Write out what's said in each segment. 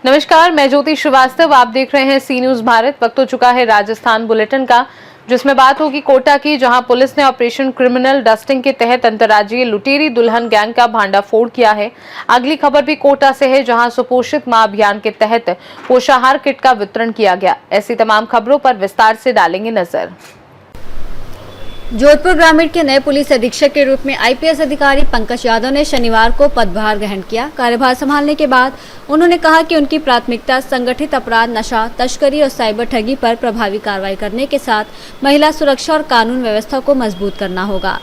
नमस्कार, मैं ज्योति श्रीवास्तव। आप देख रहे हैं सी न्यूज भारत। वक्त हो चुका है राजस्थान बुलेटिन का, जिसमें बात होगी कोटा की, जहां पुलिस ने ऑपरेशन क्रिमिनल डस्टिंग के तहत अंतर्राज्यीय लुटेरी दुल्हन गैंग का भांडाफोड़ किया है। अगली खबर भी कोटा से है, जहां सुपोषित मां अभियान के तहत पोषाहार किट का वितरण किया गया। ऐसी तमाम खबरों पर विस्तार से डालेंगे नजर। जोधपुर ग्रामीण के नए पुलिस अधीक्षक के रूप में आईपीएस अधिकारी पंकज यादव ने शनिवार को पदभार ग्रहण किया। कार्यभार संभालने के बाद उन्होंने कहा कि उनकी प्राथमिकता संगठित अपराध, नशा तस्करी और साइबर ठगी पर प्रभावी कार्रवाई करने के साथ महिला सुरक्षा और कानून व्यवस्था को मजबूत करना होगा।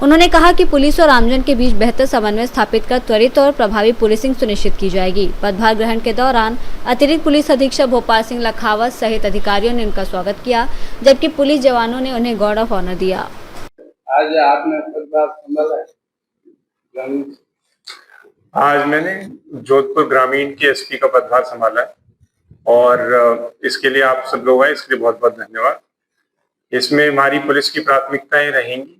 उन्होंने कहा कि पुलिस और आमजन के बीच बेहतर समन्वय स्थापित कर त्वरित और प्रभावी पुलिसिंग सुनिश्चित की जाएगी। पदभार ग्रहण के दौरान अतिरिक्त पुलिस अधीक्षक भोपाल सिंह लखावत सहित अधिकारियों ने उनका स्वागत किया, जबकि पुलिस जवानों ने उन्हें गार्ड ऑफ ऑनर दिया। आज आपने पदभार संभाला है? आज मैंने जोधपुर ग्रामीण के एसपी का पदभार संभाला है और इसके लिए आप सब लोग आए, इसके लिए बहुत बहुत धन्यवाद। इसमें हमारी पुलिस की प्राथमिकताएं रहेंगी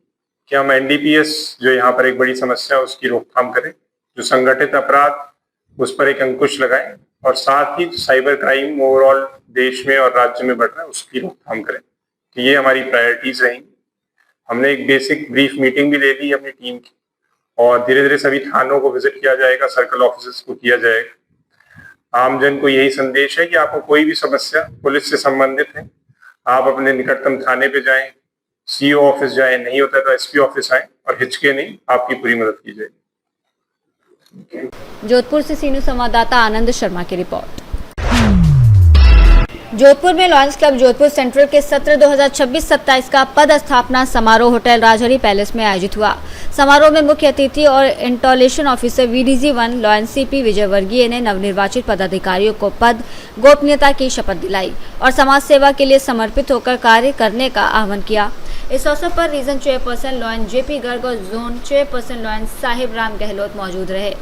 कि हम एनडीपीएस, जो यहाँ पर एक बड़ी समस्या है, उसकी रोकथाम करें, जो संगठित अपराध उस पर एक अंकुश लगाएं और साथ ही साइबर क्राइम ओवरऑल देश में और राज्य में बढ़ रहा है उसकी रोकथाम करें। तो ये हमारी प्रायोरिटीज रहेंगी। हमने एक बेसिक ब्रीफ मीटिंग भी ले ली अपनी टीम की और धीरे धीरे सभी थानों को विजिट किया जाएगा, सर्कल ऑफिसर्स को किया जाएगा। आमजन को यही संदेश है कि आपको कोई भी समस्या पुलिस से संबंधित है, आप अपने निकटतम थाने पे जाएं, सीओ ऑफिस जाएं, नहीं होता है तो एसपी ऑफिस आएं और हिचके नहीं, आपकी पूरी मदद की जाएगी। जोधपुर से सी न्यूज संवाददाता आनंद शर्मा की रिपोर्ट। जोधपुर में लॉयंस क्लब जोधपुर सेंट्रल के सत्र 2026-27 का पद स्थापना समारोह होटल राजहरी पैलेस में आयोजित हुआ। समारोह में मुख्य अतिथि और installation officer VDG-1 lions CP Vijay Vargiya ने नवनिर्वाचित पदाधिकारियों को पद गोपनीयता की शपथ दिलाई और समाज सेवा के लिए समर्पित होकर कार्य करने का आह्वान किया। इस अवसर पर region chairperson lion JP Garg और zone chairperson lion Sahib Ram Gehlot मौजूद रहे।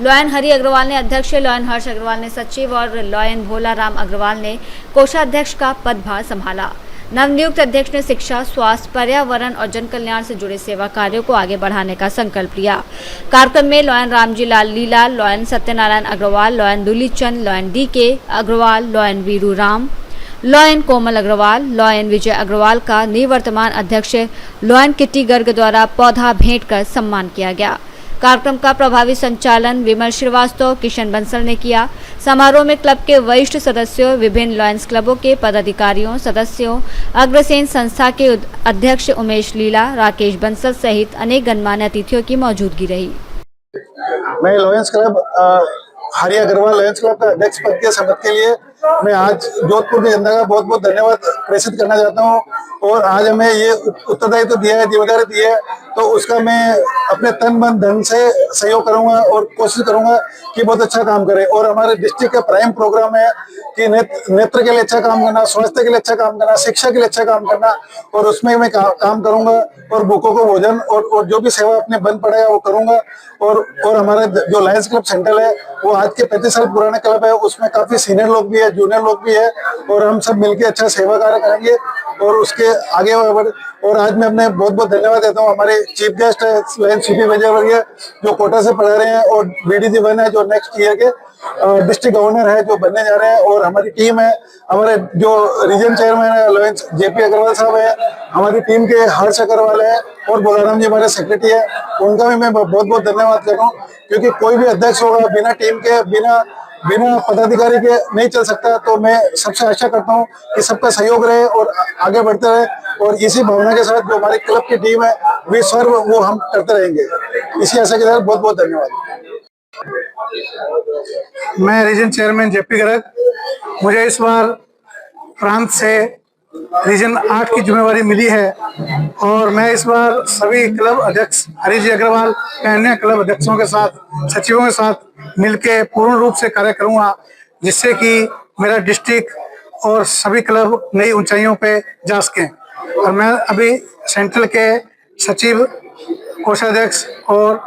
लॉयन हरि अग्रवाल ने अध्यक्ष, लॉयन हर्ष अग्रवाल ने सचिव और लॉयन भोला राम अग्रवाल ने कोषाध्यक्ष का पदभार संभाला। नवनियुक्त अध्यक्ष ने शिक्षा, स्वास्थ्य, पर्यावरण और जन कल्याण से जुड़े सेवा कार्यों को आगे बढ़ाने का संकल्प लिया। कार्यक्रम में lion Ramji Lal Leela, lion Satyanarayan Agarwal, lion Dulichand, lion DK Agarwal, lion Viru Ram, lion Komal Agarwal, lion Vijay Agarwal का निवर्तमान अध्यक्ष लॉयन किट्टी गर्ग द्वारा पौधा भेंट कर सम्मान किया गया। कार्यक्रम का प्रभावी संचालन विमल श्रीवास्तव, किशन बंसल ने किया। समारोह में क्लब के वरिष्ठ सदस्यों, विभिन्न लॉयंस क्लबों के पदाधिकारियों, सदस्यों, अग्रसेन संस्था के अध्यक्ष उमेश लीला, राकेश बंसल सहित अनेक गणमान्य अतिथियों की मौजूदगी रही। मैं Lions Club Hari Agrawal Lions Club का अध्यक्ष पद के शपथ के लिए मैं आज जोधपुर की जनता का बहुत बहुत धन्यवाद प्रेषित करना चाहता हूँ। और आज हमें ये उत्तरदायित्व तो दिया है, जिम्मेदारी दी है, तो उसका मैं अपने तन मन धन से सहयोग करूंगा और कोशिश करूंगा कि बहुत अच्छा काम करे। और हमारे डिस्ट्रिक्ट का प्राइम प्रोग्राम है कि नेत्र के लिए अच्छा काम करना, स्वास्थ्य के लिए अच्छा काम करना, शिक्षा के लिए अच्छा काम करना, और उसमें मैं काम करूंगा और भूखों को भोजन और जो भी सेवा अपने बन पड़ेगा वो करूंगा। और हमारा जो लायंस क्लब सेंट्रल है वो आज के 35 साल पुराना क्लब है, उसमें काफी सीनियर लोग भी है, जूनियर लोग भी है, और हम सब मिलकर अच्छा सेवा कार्य करेंगे और उसके आगे बढ़। और आज मैं अपने बहुत बहुत धन्यवाद देता हूँ हमारे चीफ गेस्ट है लॉयन CP विजय वर्गीय, जो कोटा से पढ़ा रहे हैं, और VDG-1 है जो नेक्स्ट ईयर के डिस्ट्रिक्ट गवर्नर है जो बनने जा रहे हैं, और हमारी टीम है, हमारे जो रीजन चेयरमैन है लॉयन JP अग्रवाल साहब है, हमारी टीम के हर्ष अग्रवाल है, और बोलाराम जी हमारे सेक्रेटरी है, उनका भी मैं बहुत बहुत धन्यवाद कर रहा हूँ। क्योंकि कोई भी अध्यक्ष होगा बिना टीम के, बिना पदाधिकारी के नहीं चल सकता। तो मैं सबसे आशा करता हूँ कि सबका सहयोग रहे और आगे बढ़ते रहे, और इसी भावना के साथ जो हमारी क्लब की टीम है वे सर्व वो हम करते रहेंगे। इसी आशा के साथ बहुत बहुत धन्यवाद। मैं रीजन चेयरमैन JP गर्ग, मुझे इस बार प्रांत से रीजन 8 की जिम्मेवारी मिली है, और मैं इस बार सभी क्लब अध्यक्ष हरि जी अग्रवाल के अन्य क्लब अध्यक्षों के साथ, सचिवों के साथ मिलकर पूर्ण रूप से कार्य करूंगा, जिससे कि मेरा डिस्ट्रिक्ट और सभी क्लब नई ऊंचाइयों पे जा सकें। और मैं अभी सेंट्रल के सचिव, कोषाध्यक्ष और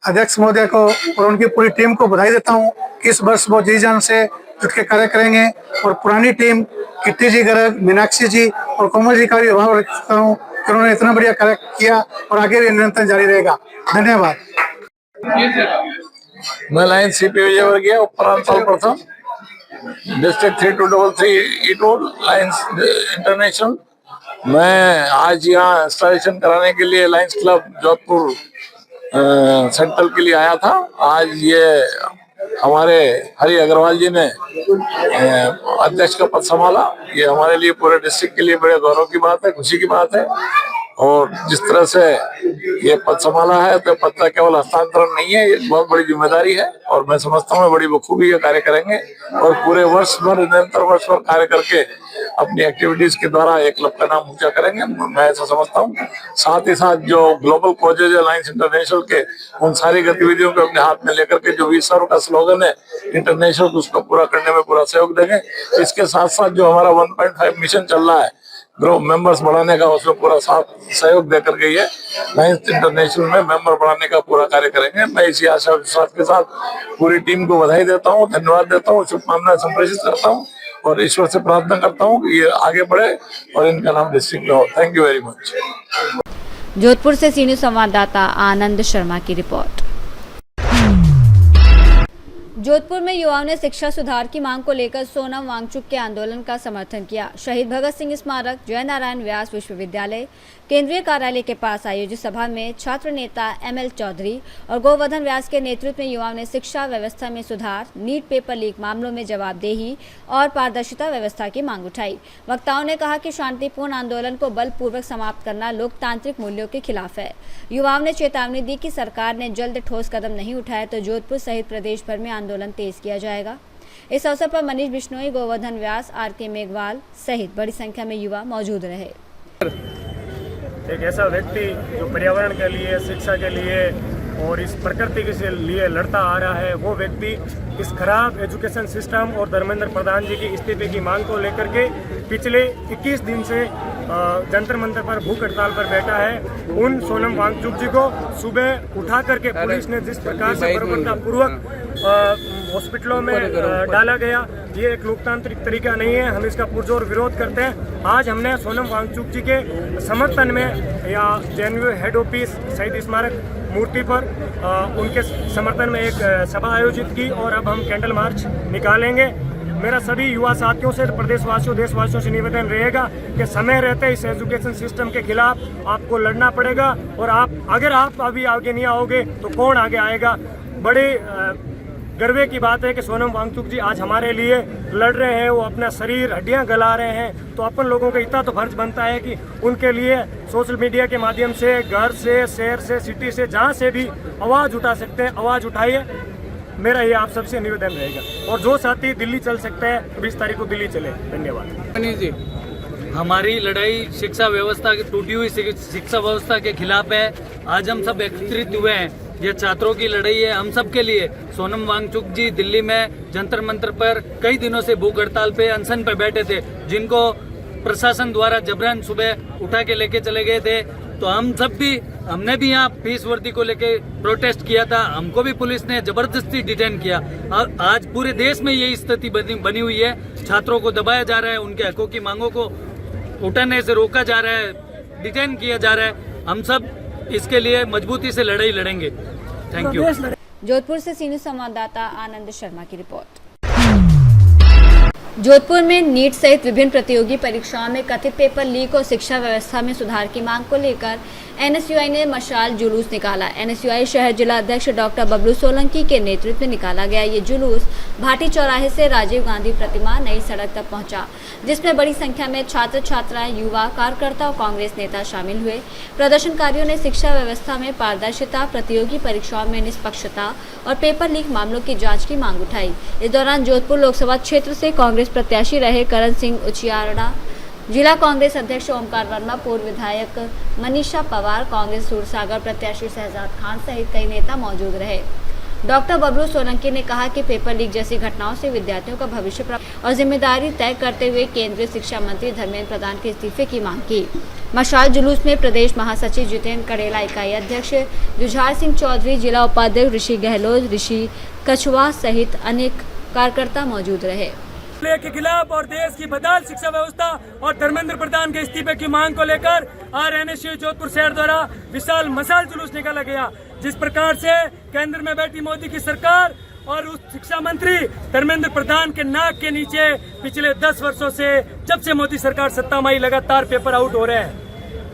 अध्यक्ष महोदय को और उनकी पूरी टीम को बधाई देता हूं कि इस वर्ष वो जी जान से जुट के कार्य करेंगे, और पुरानी टीम कीर्ति जी गर्ग, मीनाक्षी जी और कोमल जी का भी आभार व्यक्त करता हूँ कि उन्होंने इतना बढ़िया कार्य किया और आगे भी निरंतर जारी रहेगा। धन्यवाद। मैं लाइन सीपी विजयवर्गीय उपरांचल प्रथम डिस्ट्रिक्ट 3233 ईटोल लाइन्स इंटरनेशनल। मैं आज यहाँ इंस्टॉलेशन कराने के लिए लायंस क्लब जोधपुर सेंट्रल के लिए आया था। आज ये हमारे हरि अग्रवाल जी ने अध्यक्ष का पद संभाला। ये हमारे लिए पूरे डिस्ट्रिक्ट के लिए बड़े गौरव की बात है, खुशी की बात है। और जिस तरह से ये पद संभाला है तो पद का केवल हस्तांतरण नहीं है, ये बहुत बड़ी जिम्मेदारी है और मैं समझता हूँ बड़ी बखूबी ये कार्य करेंगे और पूरे वर्ष भर निरंतर वर्ष भर कार्य करके अपनी एक्टिविटीज के द्वारा एक क्लब का नाम ऊंचा करेंगे, मैं ऐसा समझता हूँ। साथ ही साथ जो ग्लोबल कॉजेज अलायंस इंटरनेशनल के उन सारी गतिविधियों को अपने हाथ में लेकर के जो विश्व का स्लोगन है इंटरनेशनल, उसको पूरा करने में पूरा सहयोग देंगे। इसके साथ साथ जो हमारा 1.5 मिशन चल रहा है ग्रुप मेंबर्स बढ़ाने का, उसमें पूरा साथ सहयोग देकर के ये लायंस इंटरनेशनल में मेंबर बढ़ाने का पूरा कार्य करेंगे। मैं इसी आशा विश्वास के साथ पूरी टीम को बधाई देता हूँ, धन्यवाद देता हूँ, शुभकामनाएं संप्रेषित करता हूँ और ईश्वर से प्रार्थना करता हूँ कि ये आगे बढ़े और इनका नाम डिस्ट्रिक्ट में हो। Thank you very much. Jodhpur से सीनियर संवाददाता आनंद शर्मा की रिपोर्ट। जोधपुर में युवाओं ने शिक्षा सुधार की मांग को लेकर सोनम वांगचुक के आंदोलन का समर्थन किया। शहीद भगत सिंह स्मारक, जय नारायण व्यास विश्वविद्यालय, केंद्रीय कार्यालय के पास आयोजित सभा में छात्र नेता ML चौधरी और गोवर्धन व्यास के नेतृत्व में युवाओं ने शिक्षा व्यवस्था में सुधार, नीट पेपर लीक मामलों में जवाबदेही और पारदर्शिता व्यवस्था की मांग उठाई। वक्ताओं ने कहा कि शांतिपूर्ण आंदोलन को बलपूर्वक समाप्त करना लोकतांत्रिक मूल्यों के खिलाफ है। युवाओं ने चेतावनी दी कि सरकार ने जल्द ठोस कदम नहीं उठाए तो जोधपुर सहित प्रदेश भर में आंदोलन तेज किया जाएगा। इस अवसर पर मनीष बिश्नोई, गोवर्धन व्यास, RK मेघवाल सहित बड़ी संख्या में युवा मौजूद रहे। एक ऐसा व्यक्ति जो पर्यावरण के लिए, शिक्षा के लिए और इस प्रकृति के लिए लड़ता आ रहा है, वो व्यक्ति इस खराब एजुकेशन सिस्टम और धर्मेंद्र प्रधान जी की इस्तीफे की मांग को लेकर के पिछले 21 दिन से जंतर मंतर पर भूख हड़ताल पर बैठा है। उन सोनम वांगचुक जी को सुबह उठा करके पुलिस ने जिस प्रकार से बर्बरतापूर्वक हॉस्पिटलों में डाला गया, ये एक लोकतांत्रिक तरीका नहीं है। हम इसका पुरजोर विरोध करते हैं। आज हमने सोनम वांगचुक जी के समर्थन में या JNU हेड ऑफिस शहीद स्मारक मूर्ति पर उनके समर्थन में एक सभा आयोजित की और अब हम कैंडल मार्च निकालेंगे। मेरा सभी युवा साथियों से, प्रदेशवासियों, देशवासियों से निवेदन रहेगा कि समय रहते इस एजुकेशन सिस्टम के खिलाफ आपको लड़ना पड़ेगा और अगर आप अभी आगे नहीं आओगे तो कौन आगे आएगा। बड़े गर्व की बात है कि सोनम वांगचुक जी आज हमारे लिए लड़ रहे हैं, वो अपना शरीर हड्डियां गला रहे हैं, तो अपन लोगों का इतना तो फर्ज बनता है कि उनके लिए सोशल मीडिया के माध्यम से, घर से, शहर से, सिटी से, जहां से भी आवाज़ उठा सकते हैं, आवाज़ उठाइए। मेरा ये आप सबसे निवेदन रहेगा और जो साथी दिल्ली चल सकते हैं 20 तारीख को दिल्ली चले। धन्यवाद। हमारी लड़ाई शिक्षा व्यवस्था की, टूटी हुई शिक्षा व्यवस्था के खिलाफ है। आज हम सब एकत्रित हुए हैं, ये छात्रों की लड़ाई है हम सब के लिए। सोनम वांगचुक जी दिल्ली में जंतर मंतर पर कई दिनों से भूख हड़ताल पे, अनशन पे बैठे थे, जिनको प्रशासन द्वारा जबरन सुबह उठा के लेके चले गए थे। तो हमने भी यहाँ फीस वर्दी को लेके प्रोटेस्ट किया था, हमको भी पुलिस ने जबरदस्ती डिटेन किया और आज पूरे देश में यही स्थिति बनी हुई है। छात्रों को दबाया जा रहा है, उनके हकों की मांगों को उठाने से रोका जा रहा है, डिटेन किया जा रहा है। हम सब इसके लिए मजबूती से लड़ाई लड़ेंगे। Thank you. जोधपुर से सीनियर संवाददाता आनंद शर्मा की रिपोर्ट। जोधपुर में नीट सहित विभिन्न प्रतियोगी परीक्षाओं में कथित पेपर लीक और शिक्षा व्यवस्था में सुधार की मांग को लेकर NSUI ने मशाल जुलूस निकाला। NSUI शहर जिला अध्यक्ष डॉक्टर बबलू सोलंकी के नेतृत्व में निकाला गया ये जुलूस भाटी चौराहे से राजीव गांधी प्रतिमा नई सड़क तक पहुंचा, जिसमें बड़ी संख्या में छात्र छात्राएं, युवा, कार्यकर्ता और कांग्रेस नेता शामिल हुए। प्रदर्शनकारियों ने शिक्षा व्यवस्था में पारदर्शिता, प्रतियोगी परीक्षाओं में निष्पक्षता और पेपर लीक मामलों की जाँच की मांग उठाई। इस दौरान जोधपुर लोकसभा क्षेत्र से कांग्रेस प्रत्याशी रहे करण सिंह उचियारड़ा, जिला कांग्रेस अध्यक्ष ओमकार वर्मा, पूर्व विधायक मनीषा पवार, कांग्रेस सूरसागर प्रत्याशी शहजाद खान सहित कई नेता मौजूद रहे। डॉक्टर बबलू सोलंकी ने कहा कि पेपर लीक जैसी घटनाओं से विद्यार्थियों का भविष्य और जिम्मेदारी तय करते हुए केंद्रीय शिक्षा मंत्री धर्मेंद्र प्रधान के इस्तीफे की मांग की। मशाल जुलूस में प्रदेश महासचिव जितेंद्र कड़ेला, इकाई अध्यक्ष जुझार सिंह चौधरी, जिला उपाध्यक्ष ऋषि गहलोत, ऋषि कछुआ सहित अनेक कार्यकर्ता मौजूद रहे। के खिलाफ और देश की बदहाल शिक्षा व्यवस्था और धर्मेंद्र प्रधान के इस्तीफे की मांग को लेकर आज एनएसयूआई जोधपुर शहर द्वारा विशाल मशाल जुलूस निकाला गया। जिस प्रकार से केंद्र में बैठी मोदी की सरकार और उस शिक्षा मंत्री धर्मेंद्र प्रधान के नाक के नीचे पिछले 10 वर्षों से जब से मोदी सरकार सत्ता में आई लगातार पेपर आउट हो रहे हैं।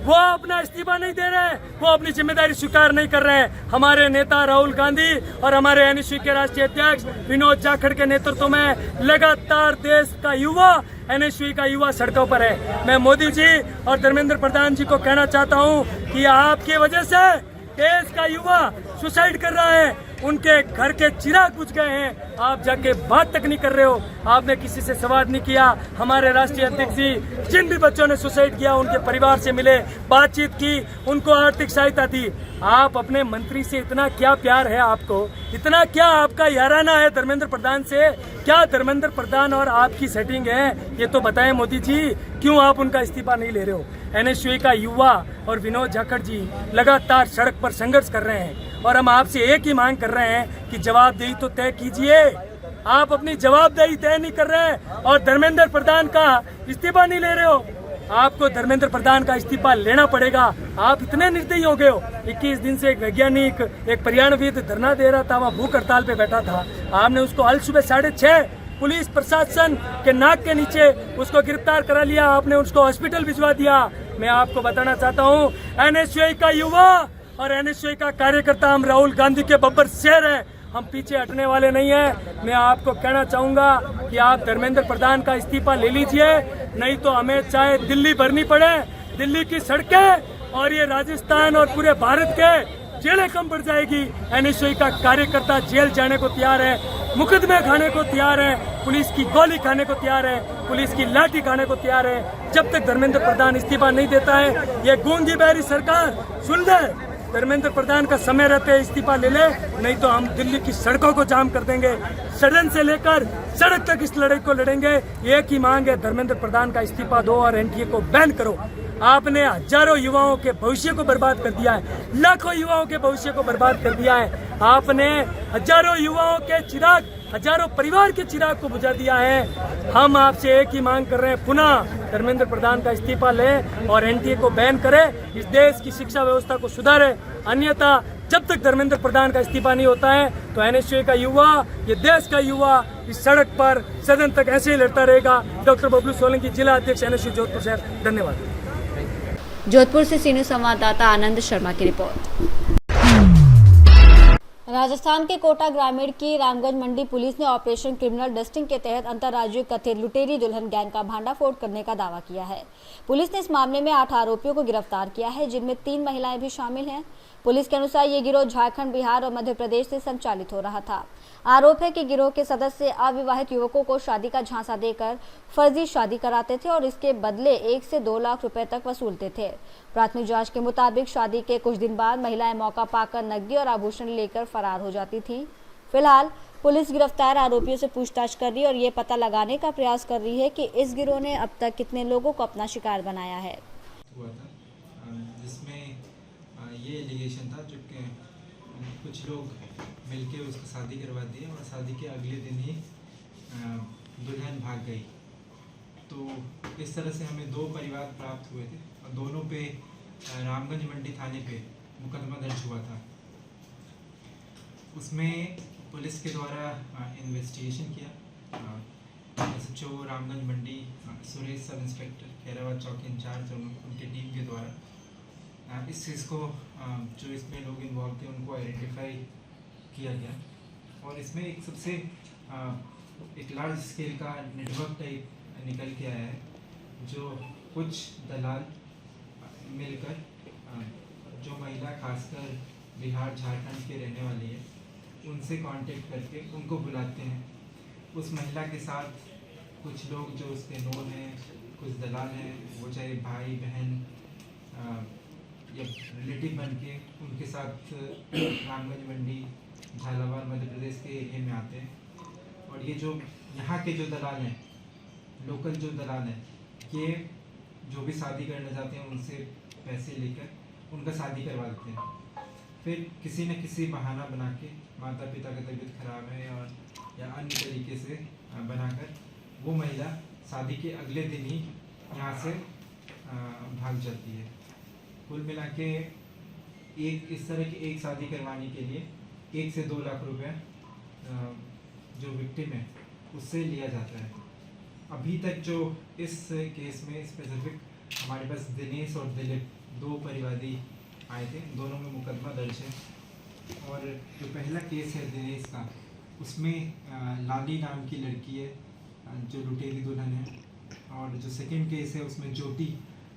वो अपना इस्तीफा नहीं दे रहे हैं, वो अपनी जिम्मेदारी स्वीकार नहीं कर रहे हैं। हमारे नेता राहुल गांधी और हमारे एनएसयूआई के राष्ट्रीय अध्यक्ष विनोद जाखड़ के नेतृत्व में लगातार देश का युवा, एनएसयूआई का युवा सड़कों पर है। मैं मोदी जी और धर्मेंद्र प्रधान जी को कहना चाहता हूं कि आपकी वजह से देश का युवा सुसाइड कर रहा है, उनके घर के चिराग बुझ गए हैं, आप जाके बात तक नहीं कर रहे हो। आपने किसी से संवाद नहीं किया। हमारे राष्ट्रीय अध्यक्ष जी जिन भी बच्चों ने सुसाइड किया उनके परिवार से मिले, बातचीत की, उनको आर्थिक सहायता दी। आप अपने मंत्री से इतना क्या प्यार है आपको, इतना क्या आपका याराना है धर्मेंद्र प्रधान से, क्या धर्मेंद्र प्रधान और आपकी सेटिंग है, ये तो बताएं मोदी जी। क्यों आप उनका इस्तीफा नहीं ले रहे हो? एनएसयूआई का युवा और विनोद जाखड़ जी लगातार सड़क पर संघर्ष कर रहे हैं और हम आपसे एक ही मांग कर रहे हैं कि जवाबदेही तो तय कीजिए। आप अपनी जवाबदेही तय नहीं कर रहे हैं और धर्मेंद्र प्रधान का इस्तीफा नहीं ले रहे हो। आपको धर्मेंद्र प्रधान का इस्तीफा लेना पड़ेगा। आप इतने निर्दयी हो गए हो। 21 दिन से एक वैज्ञानिक, एक पर्यावरणविद धरना दे रहा था, वहाँ भूख हड़ताल पे बैठा था। आपने उसको आज सुबह 6:30 पुलिस प्रशासन के नाक के नीचे उसको गिरफ्तार करा लिया, आपने उसको हॉस्पिटल भिजवा दिया। मैं आपको बताना चाहता हूँ, एनएसयूआई का युवा और एनएसयूआई का कार्यकर्ता हम राहुल गांधी के बब्बर शेर हैं, हम पीछे हटने वाले नहीं हैं। मैं आपको कहना चाहूंगा कि आप धर्मेंद्र प्रधान का इस्तीफा ले लीजिए, नहीं तो हमें चाहे दिल्ली भरनी पड़े, दिल्ली की सड़कें और ये राजस्थान और पूरे भारत के जेलें कम पड़ जाएगी। एनएसयूआई का कार्यकर्ता जेल जाने को तैयार है, मुकदमे खाने को तैयार है, पुलिस की गोली खाने को तैयार है, पुलिस की लाठी खाने को तैयार है। जब तक धर्मेंद्र प्रधान इस्तीफा नहीं देता है, ये गूंगी बहरी सरकार सुन ले, धर्मेंद्र प्रधान का समय रहते इस्तीफा ले ले, नहीं तो हम दिल्ली की सड़कों को जाम कर देंगे। सदन से लेकर सड़क तक इस लड़ाई को लड़ेंगे। एक ही मांग है, धर्मेंद्र प्रधान का इस्तीफा दो और एनटीए को बैन करो। आपने हजारों युवाओं के भविष्य को बर्बाद कर दिया है, लाखों युवाओं के भविष्य को बर्बाद कर दिया है। आपने हजारों युवाओं के चिराग, हजारों परिवार के चिराग को बुझा दिया है। हम आपसे एक ही मांग कर रहे हैं, पुनः धर्मेंद्र प्रधान का इस्तीफा लें और एनटीए को बैन करें, इस देश की शिक्षा व्यवस्था को सुधारें। अन्यथा जब तक धर्मेंद्र प्रधान का इस्तीफा नहीं होता है तो एनएसयूआई का युवा, ये देश का युवा इस सड़क पर सदन तक ऐसे ही लड़ता रहेगा। डॉक्टर बबलू सोलंकी, जिला अध्यक्ष एनएसयूआई जोधपुर शहर। धन्यवाद। जोधपुर से सीनियर संवाददाता आनंद शर्मा की रिपोर्ट। राजस्थान के कोटा ग्रामीण की रामगंज मंडी पुलिस ने ऑपरेशन क्रिमिनल डस्टिंग के तहत अंतर्राज्यीय कथित लुटेरी दुल्हन गैंग का भांडाफोड़ करने का दावा किया है। पुलिस ने इस मामले में 8 आरोपियों को गिरफ्तार किया है, जिनमें 3 महिलाएं भी शामिल हैं। पुलिस के अनुसार ये गिरोह झारखंड, बिहार और मध्य प्रदेश से संचालित हो रहा था। आरोप है कि गिरोह के सदस्य अविवाहित युवकों को शादी का झांसा देकर फर्जी शादी कराते थे और इसके बदले 1 से 2 लाख रुपए तक वसूलते थे। प्राथमिक जांच के मुताबिक शादी के कुछ दिन बाद महिलाएं मौका पाकर नकदी और आभूषण लेकर फरार हो जाती थीं। फिलहाल पुलिस गिरफ्तार आरोपियों से पूछताछ कर रही है और ये पता लगाने का प्रयास कर रही है कि इस गिरोह ने अब तक कितने लोगों को अपना शिकार बनाया है। जिसमें ये एलिगेशन था जो कि कुछ लोग मिलके उसको शादी करवा दिए और शादी के अगले दिन ही दुल्हन भाग गई। तो इस तरह से हमें 2 परिवार प्राप्त हुए थे और दोनों पे रामगंज मंडी थाने पे मुकदमा दर्ज हुआ था। उसमें पुलिस के द्वारा इन्वेस्टिगेशन किया। एसएचओ रामगंज मंडी सुरेश, सब इंस्पेक्टर खैराबाद चौकी इंचार्ज और उनकी टीम के द्वारा इस चीज़ को जो इसमें लोग इन्वॉल्व थे उनको आइडेंटिफाई किया गया और इसमें एक सबसे एक लार्ज स्केल का नेटवर्क टाइप निकल के आया है, जो कुछ दलाल मिलकर जो महिला खासकर बिहार झारखंड के रहने वाली है उनसे कांटेक्ट करके उनको बुलाते हैं। उस महिला के साथ कुछ लोग जो उसके नोन हैं, कुछ दलाल हैं, वो चाहे भाई बहन या रिलेटिव बन के उनके साथ रामगंज मंडी, झालावाड़, मध्य प्रदेश के एरिया में आते हैं। और ये जो यहाँ के जो दलाल हैं, लोकल जो दलाल हैं, ये जो भी शादी करना चाहते हैं उनसे पैसे लेकर उनका शादी करवा देते हैं। फिर किसी न किसी बहाना बना के, माता पिता का तबीयत खराब है और या अन्य तरीके से बनाकर वो महिला शादी के अगले दिन ही यहाँ से भाग जाती है। कुल मिला के इस तरह की एक शादी करवाने के लिए 1 से 2 लाख रुपए जो विक्टिम है उससे लिया जाता है। अभी तक जो इस केस में स्पेसिफिक हमारे पास दिनेश और दिलीप 2 परिवादी आए थे, दोनों में मुकदमा दर्ज है। और जो पहला केस है दिनेश का, उसमें लाली नाम की लड़की है जो लुटेरी दुल्हन है, और जो सेकंड केस है उसमें ज्योति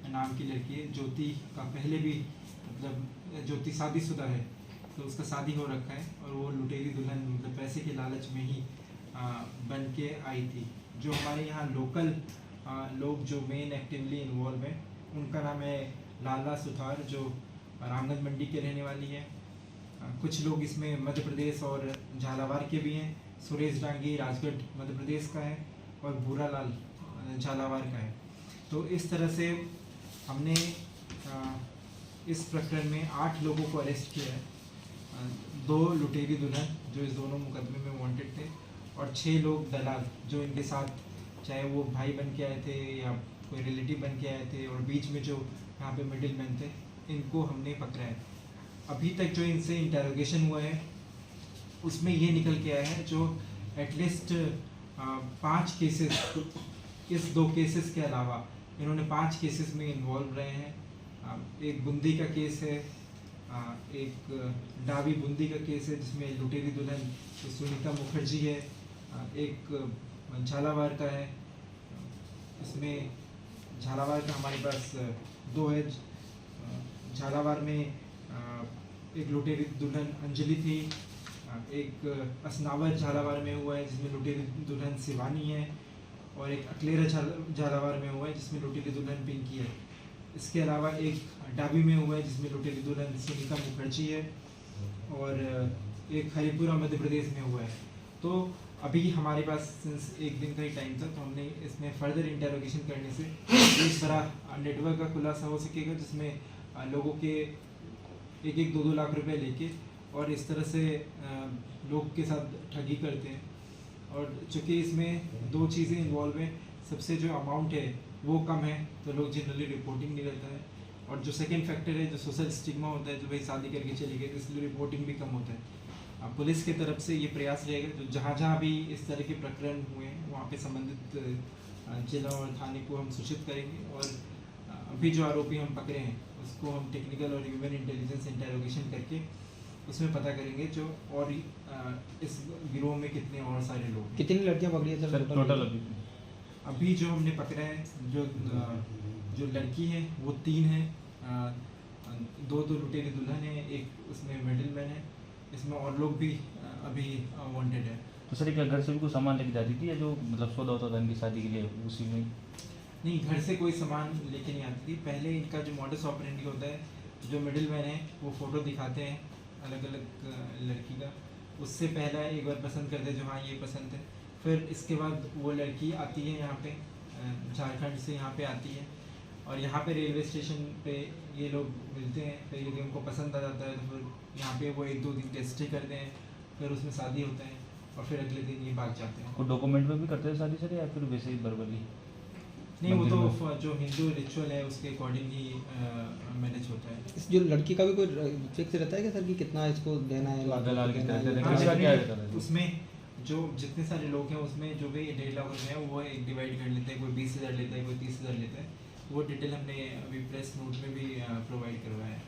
नाम की लड़की है। ज्योति का पहले भी मतलब ज्योति शादीशुदा है, तो उसका शादी हो रखा है और वो लुटेरी दुल्हन मतलब पैसे के लालच में ही बन के आई थी। जो हमारे यहाँ लोकल लोग जो मेन एक्टिवली इन्वॉल्व हैं, उनका नाम है लाला सुथार, जो रामगंज मंडी के रहने वाली है। कुछ लोग इसमें मध्य प्रदेश और झालावाड़ के भी हैं। सुरेश डांगी राजगढ़ मध्य प्रदेश का है और भूरालाल झालावाड़ का है। तो इस तरह से हमने इस प्रकरण में 8 लोगों को अरेस्ट किया है। 2 लुटेरी दुल्हन जो इस दोनों मुकदमे में वांटेड थे, और 6 लोग दलाल जो इनके साथ, चाहे वो भाई बन के आए थे या कोई रिलेटिव बन के आए थे, और बीच में जो यहाँ पे मिडिल मैन थे, इनको हमने पकड़ा है। अभी तक जो इनसे इंटेरोगेशन हुआ है उसमें ये निकल के आया है जो एटलीस्ट 5 केसेस, इस 2 केसेस के अलावा इन्होंने 5 केसेस में इन्वॉल्व रहे हैं। एक बूंदी का केस है, एक डावी बूंदी का केस है जिसमें लुटेरी दुल्हन सुनीता मुखर्जी है, एक झालावाड़ का है। इसमें झालावाड़ का हमारे पास 2 है। झालावाड़ में एक लुटेरी दुल्हन अंजलि थी, एक असनावर झालावाड़ में हुआ है जिसमें लुटेरी दुल्हन शिवानी है, और एक अकलेरा झालावाड़ में हुआ है जिसमें लुटेरी दुल्हन पिंकी है। इसके अलावा एक डाबी में हुआ है जिसमें लुटेरी दुल्हन सुनीता मुखर्जी है, और एक हरिपुरा मध्य प्रदेश में हुआ है। तो अभी हमारे पास एक दिन का ही टाइम था, तो हमने इसमें फर्दर इंटेरोगेशन करने से इस तरह नेटवर्क का खुलासा हो सकेगा जिसमें लोगों के 1-1, 2-2 लाख रुपए लेके और इस तरह से लोग के साथ ठगी करते हैं। और चूँकि इसमें 2 चीज़ें इन्वॉल्व हैं, सबसे जो अमाउंट है वो कम है तो लोग जनरली रिपोर्टिंग नहीं करता है, और जो सेकंड फैक्टर है जो सोशल स्टिग्मा होता है, जो भाई शादी करके चले गए, इसलिए रिपोर्टिंग भी कम होता है। पुलिस की तरफ से ये प्रयास रहेगा जो जहाँ भी इस तरह के प्रकरण हुए हैं वहाँ पे संबंधित जिला और थाने को हम सूचित करेंगे, और अभी जो आरोपी हम पकड़े हैं उसको हम टेक्निकल और ह्यूमन इंटेलिजेंस इंटेरोगेशन करके उसमें पता करेंगे जो और इस गिरोह में कितने और सारे लोग हैं। कितनी लड़कियां पकड़ी है सर टोटल? अभी जो हमने पकड़ा है, जो लड़की है वो 3 है, 2 लुटेरी दुल्हन है, एक उसमें मिडिल मैन है। इसमें और लोग भी अभी वांटेड है। तो सर क्या घर से भी कुछ सामान लेके जाती थी, या जो मतलब सौदा होता था इनकी शादी के लिए उसी में? नहीं, घर से कोई सामान लेके नहीं आती थी। पहले इनका जो मॉडस ऑपरेंडी होता है, जो मिडिल मैन है वो फ़ोटो दिखाते हैं अलग अलग लड़की का, उससे पहला एक बार पसंद करते हैं जो हाँ ये पसंद है, फिर इसके बाद वो लड़की आती है यहाँ पे, झारखंड से यहाँ पे आती है, और यहाँ पे रेलवे स्टेशन पे ये लोग मिलते हैं। फिर यदि उनको पसंद आ जाता है तो फिर यहाँ पे वो 1-2 दिन के स्टे करते हैं, फिर उसमें शादी होता है और फिर अगले दिन ये भाग जाते हैं। कोई डॉक्यूमेंट में भी करते हैं शादी सर, या फिर वैसे ही वर्बली? नहीं, वो तो जो हिंदू रिचुअल है उसके अकॉर्डिंग ही मैनेज होता है। इस जो लड़की का भी कोई फिक्स रहता है कि सर कि कितना इसको देना है? उसमें जो जितने सारे लोग हैं उसमें जो भी 1.5 लाख रुपये है वो एक डिवाइड कर लेते हैं, कोई 20,000 लेता है, कोई 30,000 लेता है। वो डिटेल हमने अभी प्रेस नोट में भी प्रोवाइड करवाया है।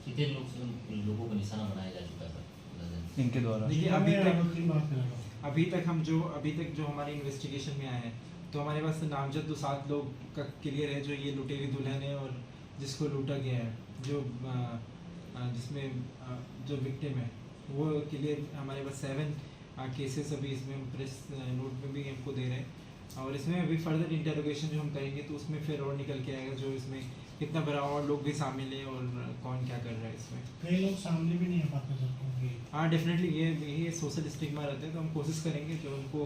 कितने लोगों को निशाना बनाया जा चुका है इनके द्वारा? देखिए अभी तक जो हमारे इन्वेस्टिगेशन में आया है, तो हमारे पास नामजद 7 लोग का क्लियर है जो ये लुटेरी दुल्हन है और जिसको लूटा गया है, जो जिसमें जो विक्टिम है वो क्लियर। हमारे पास 7 केसेस अभी इसमें हम प्रेस नोट में भी हमको दे रहे हैं, और इसमें अभी फर्दर इंटेरोगेशन जो हम करेंगे तो उसमें फिर और निकल के आएगा जो इसमें कितना बड़ा और लोग भी शामिल हैं और कौन क्या कर रहा है इसमें। कई लोग सामने भी नहीं आ पाते सर। हाँ, डेफिनेटली ये सोशल स्टिग्मा रहते हैं, तो हम कोशिश करेंगे जो उनको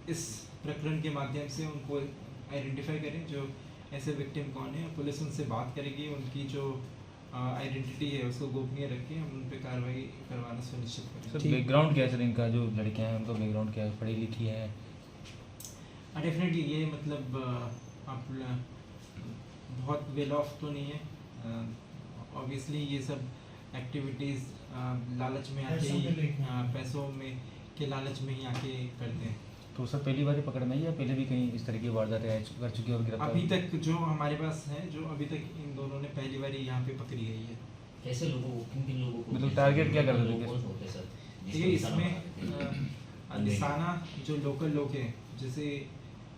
इस प्रकरण के माध्यम से उनको आइडेंटिफाई करें जो ऐसे विक्टिम कौन है। पुलिस उनसे बात करेगी, उनकी जो आइडेंटिटी है उसको गोपनीय रख के हम उन पर कार्रवाई करवाना सुनिश्चित करें। सर बैकग्राउंड क्या है सर इनका, जो लड़कियां हैं उनका बैकग्राउंड क्या है, पढ़ी लिखी है? डेफिनेटली ये मतलब आप बहुत वेल ऑफ तो नहीं है। ऑब्वियसली ये सब एक्टिविटीज़ लालच में आके ही पैसों में के लालच में ही आके करते हैं। तो सर पहली बार ही पकड़ना है या पहले भी कहीं इस तरह की वारदातें कर चुकी है और गिरफ्तार अभी तक जो हमारे पास है, जो अभी तक इन दोनों ने पहली बार ही यहाँ पे पकड़ी गई है। कैसे लोगों को, किन किन लोगों को, मतलब टारगेट क्या करते थे सर? देखिए इसमें निशाना जो लोकल लोग हैं, जैसे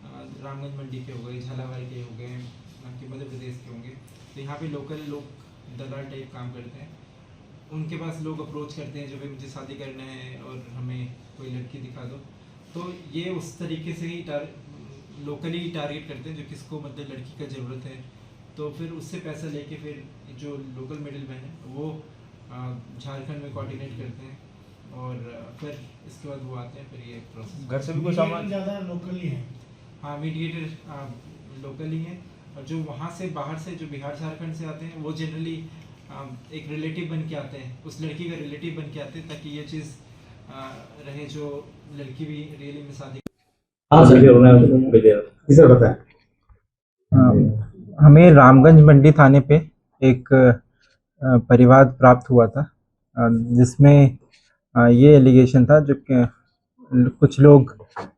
रामगंज मंडी के हो गए, झालावाड़ के हो गए, कि मध्य प्रदेश के होंगे, तो यहाँ पे लोकल लोग दलाल टाइप काम करते हैं। उनके पास लोग अप्रोच करते हैं, जो भी मुझे शादी करना है और हमें कोई लड़की दिखा दो, तो ये उस तरीके से ही लोकली टारगेट करते हैं, जो किसको मतलब लड़की का ज़रूरत है, तो फिर उससे पैसा लेके फिर जो लोकल मिडिल मैन है वो झारखंड में कोऑर्डिनेट करते हैं और फिर इसके बाद वो आते हैं, फिर ये प्रोसेस। घर से भी कोई सामान ज़्यादा लोकल ही है? हाँ, मीडिएटर लोकल ही है, और जो वहाँ से बाहर से जो बिहार झारखंड से आते हैं वो जनरली एक रिलेटिव बन के आते हैं, उस लड़की का रिलेटिव बन के आते हैं, ताकि ये चीज़ रहे जो लड़की भी रियली में शादी। हाँ सर बताएं। हमें रामगंज मंडी थाने पे एक परिवाद प्राप्त हुआ था, जिसमें ये एलिगेशन था जो कुछ लोग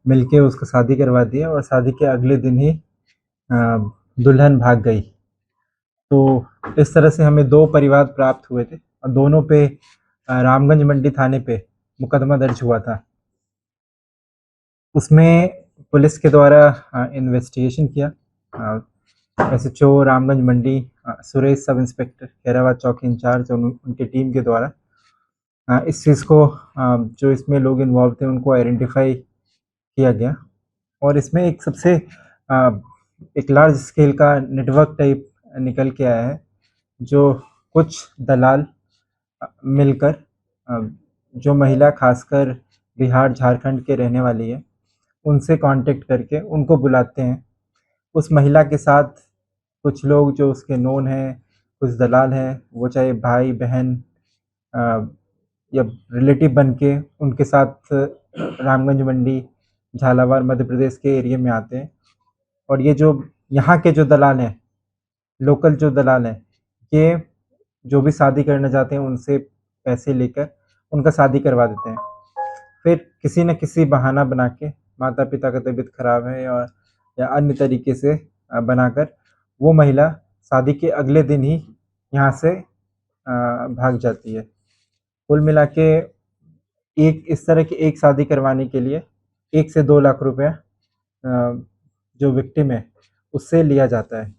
मिलके उसको शादी करवा दिया और शादी के अगले दिन ही दुल्हन भाग गई। तो इस तरह से हमें 2 परिवाद प्राप्त हुए थे और दोनों पे रामगंज मंडी थाने पे मुकदमा दर्ज हुआ था। उसमें पुलिस के द्वारा इन्वेस्टिगेशन किया। SHO रामगंज मंडी सुरेश सब इंस्पेक्टर खैराबाद चौकी इंचार्ज और उनके टीम के द्वारा इस चीज़ को जो इसमें लोग इन्वॉल्व थे उनको आइडेंटिफाई किया गया और इसमें एक सबसे एक लार्ज स्केल का नेटवर्क टाइप निकल के आया है, जो कुछ दलाल मिलकर जो महिला खासकर बिहार झारखंड के रहने वाली है उनसे कांटेक्ट करके उनको बुलाते हैं। उस महिला के साथ कुछ लोग जो उसके नोन हैं, कुछ दलाल हैं, वो चाहे भाई बहन या रिलेटिव बन के उनके साथ रामगंज मंडी झालावाड़ मध्य प्रदेश के एरिया में आते हैं। और ये जो यहाँ के जो दलाल हैं, लोकल जो दलाल हैं, ये जो भी शादी करना चाहते हैं उनसे पैसे लेकर उनका शादी करवा देते हैं। फिर किसी न किसी बहाना बना के, माता पिता का तबीयत खराब है और या अन्य तरीके से बनाकर वो महिला शादी के अगले दिन ही यहाँ से भाग जाती है। कुल मिला के इस तरह की एक शादी करवाने के लिए 1 से 2 लाख रुपए जो विक्टिम है उससे लिया जाता है।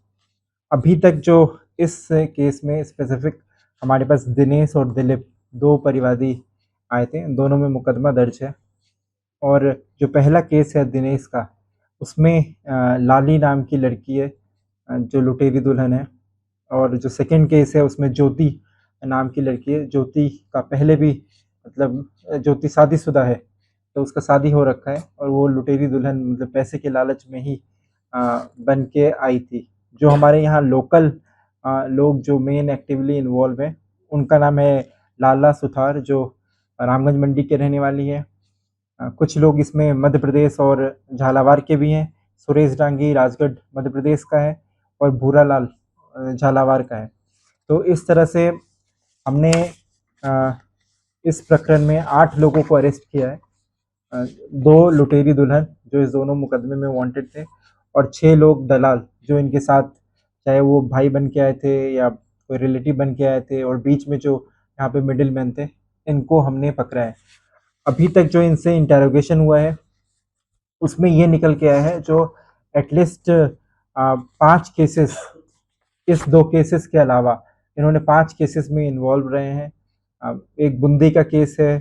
अभी तक जो इस केस में स्पेसिफिक हमारे पास दिनेश और दिलीप 2 परिवादी आए थे, दोनों में मुकदमा दर्ज है। और जो पहला केस है दिनेश का, उसमें लाली नाम की लड़की है जो लुटेरी दुल्हन है, और जो सेकंड केस है उसमें ज्योति नाम की लड़की है। ज्योति का पहले भी मतलब ज्योति शादीशुदा है, तो उसका शादी हो रखा है और वो लुटेरी दुल्हन मतलब पैसे के लालच में ही बन के आई थी। जो हमारे यहाँ लोकल लोग जो मेन एक्टिवली इन्वॉल्व हैं उनका नाम है लाला सुथार, जो रामगंज मंडी के रहने वाली है। कुछ लोग इसमें मध्य प्रदेश और झालावाड़ के भी हैं। सुरेश डांगी राजगढ़ मध्य प्रदेश का है और भूरालाल झालावाड़ का है। तो इस तरह से हमने इस प्रकरण में 8 लोगों को अरेस्ट किया है। 2 लुटेरी दुल्हन जो इस दोनों मुकदमे में वांटेड थे और 6 लोग दलाल जो इनके साथ, चाहे वो भाई बन के आए थे या कोई रिलेटिव बन के आए थे, और बीच में जो यहाँ पे मिडिल मैन थे, इनको हमने पकड़ा है। अभी तक जो इनसे इंटेरोगेशन हुआ है उसमें ये निकल के आया है जो एटलीस्ट 5 केसेस, इस 2 केसेस के अलावा इन्होंने 5 केसेस में इन्वॉल्व रहे हैं। एक बूंदी का केस है,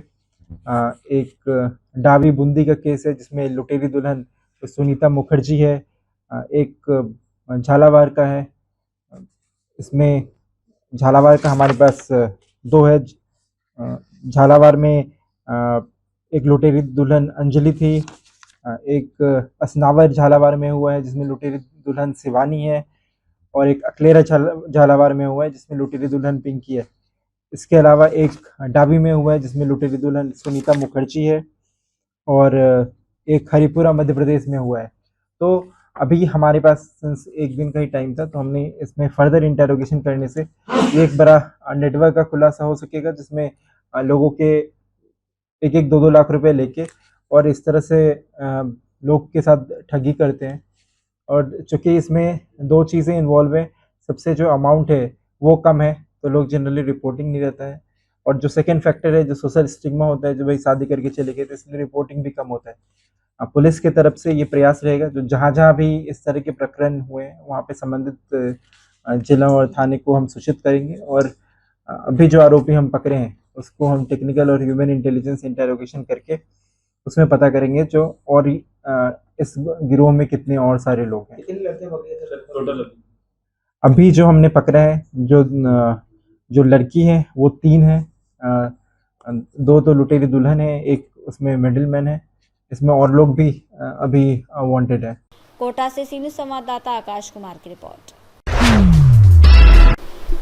एक डावी बूंदी का केस है जिसमें लुटेरी दुल्हन सुनीता मुखर्जी है, एक झालावाड़ का है। इसमें झालावाड़ का हमारे पास 2 है। झालावाड़ में एक लुटेरी दुल्हन अंजलि थी, एक असनावर झालावाड़ में हुआ है जिसमें लुटेरी दुल्हन शिवानी है, और एक अकलेरा झालावाड़ में हुआ है जिसमें लुटेरी दुल्हन पिंकी है। इसके अलावा एक डाबी में हुआ है जिसमें लुटेरी दुल्हन सुनीता मुखर्जी है, और एक हरिपुरा मध्य प्रदेश में हुआ है। तो अभी हमारे पास एक दिन का ही टाइम था, तो हमने इसमें फर्दर इंटेरोगेशन करने से ये एक बड़ा नेटवर्क का खुलासा हो सकेगा, जिसमें लोगों के 1-2 लाख रुपए लेके और इस तरह से लोग के साथ ठगी करते हैं। और चूंकि इसमें 2 चीज़ें इन्वॉल्व हैं, सबसे जो अमाउंट है वो कम है तो लोग जनरली रिपोर्टिंग नहीं रहता है, और जो सेकंड फैक्टर है जो सोशल स्टिग्मा होता है, जो भाई शादी करके चले गए तो इसलिए रिपोर्टिंग भी कम होता है। पुलिस की तरफ से ये प्रयास रहेगा, जो जहाँ भी इस तरह के प्रकरण हुए हैं वहाँ पे संबंधित जिला और थाने को हम सूचित करेंगे, और अभी जो आरोपी हम पकड़े हैं उसको हम टेक्निकल और ह्यूमन इंटेलिजेंस इंटेरोगेशन करके उसमें पता करेंगे जो और इस गिरोह में कितने और सारे लोग हैं। कितने लड़के पकड़े थे टोटल? अभी जो हमने पकड़ा है, जो लड़की है वो 3 है, 2 तो लुटेरी दुल्हन है, एक उसमें मिडिलमैन है, इसमें और लोग भी अभी वांटेड है। कोटा से सीनियर संवाददाता आकाश कुमार की रिपोर्ट।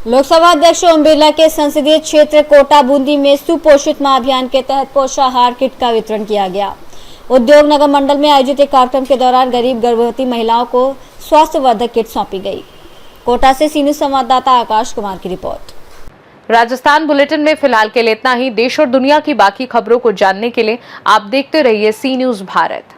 लोकसभा अध्यक्ष ओम बिरला के संसदीय क्षेत्र कोटा बूंदी में सुपोषित मां अभियान के तहत पोषाहार किट का वितरण किया गया। उद्योग नगर मंडल में आयोजित एक कार्यक्रम के दौरान गरीब गर्भवती महिलाओं को स्वास्थ्यवर्धक किट सौंपी गई। कोटा से सीनियर संवाददाता आकाश कुमार की रिपोर्ट। राजस्थान बुलेटिन में फिलहाल के लिए इतना ही। देश और दुनिया की बाकी खबरों को जानने के लिए आप देखते रहिए सी न्यूज़ भारत।